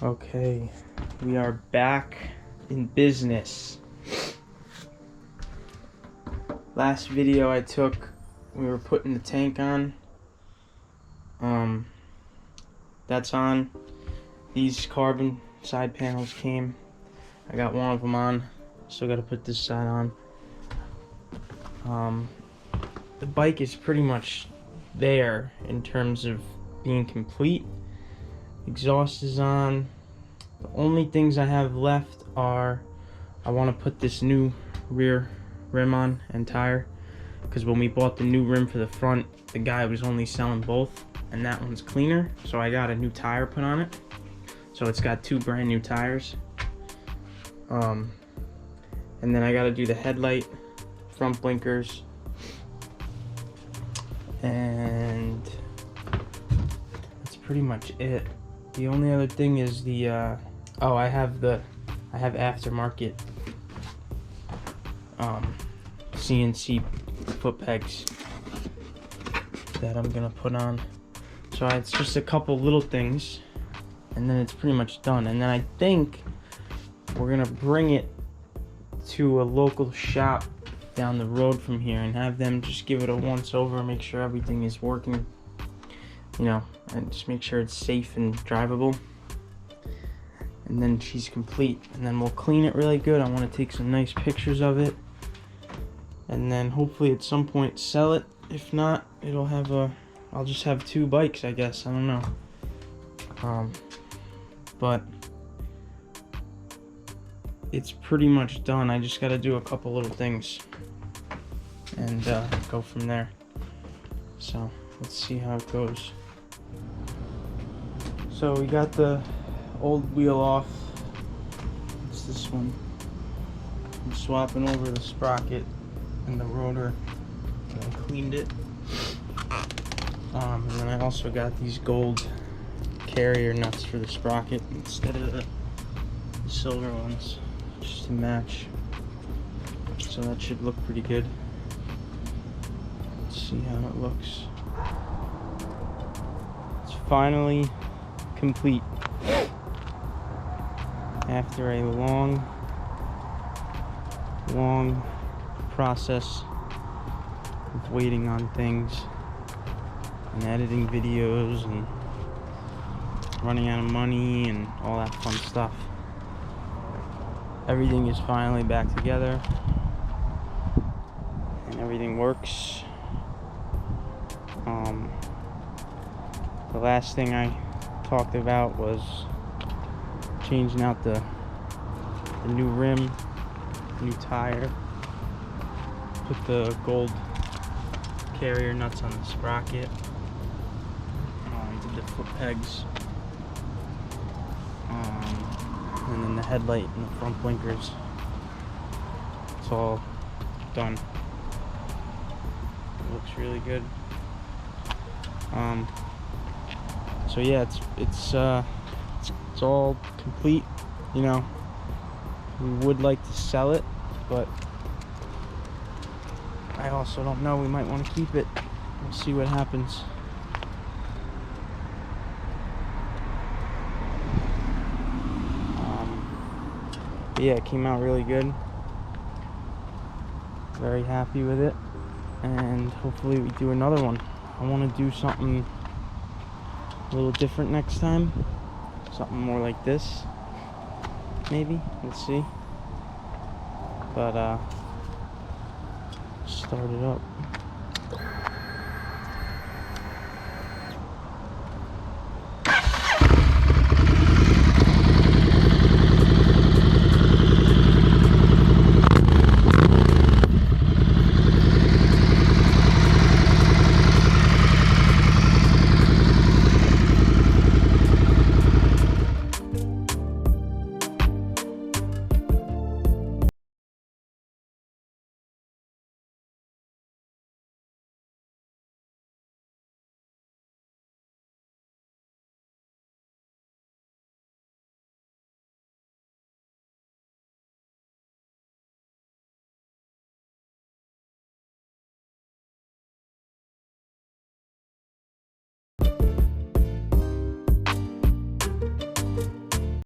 Okay, we are back in business. Last video I took, we were putting the tank on. That's on. These carbon side panels came. I got one of them on. Still got to put this side on. The bike is pretty much there in terms of being complete. Exhaust is on. The only things I have left are I want to put this new rear rim on and tire, because when we bought the new rim for the front, the guy was only selling both, and that one's cleaner, so I got a new tire put on it. So it's got two brand new tires. And then I got to do the headlight, front blinkers, and that's pretty much it. The only other thing is the I have aftermarket CNC foot pegs that I'm gonna put on. So it's just a couple little things, and then it's pretty much done. And then I think we're gonna bring it to a local shop down the road from here and have them just give it a once over, make sure everything is working, and just make sure it's safe and drivable. And then she's complete, and then we'll clean it really good. I want to take some nice pictures of it, and then hopefully at some point sell it. If not, I'll just have two bikes, I guess. I don't know. But it's pretty much done. I just got to do a couple little things and go from there. So let's see how it goes. So we got the old wheel off. It's this one. I'm swapping over the sprocket and the rotor. I cleaned it. And then I also got these gold carrier nuts for the sprocket instead of the silver ones, just to match. So that should look pretty good. Let's see how it looks. It's finally complete after a long process of waiting on things and editing videos and running out of money and all that fun stuff. Everything is finally back together and everything works. The last thing I talked about was changing out the new rim, new tire, put the gold carrier nuts on the sprocket, did the foot pegs, and then the headlight and the front blinkers. It's all done. It looks really good. So yeah, it's all complete. We would like to sell it, but I also don't know. We might want to keep it. We'll see what happens. But yeah, it came out really good. Very happy with it, and hopefully we do another one. I want to do something a little different next time. Something more like this, maybe. Let's see. But start it up.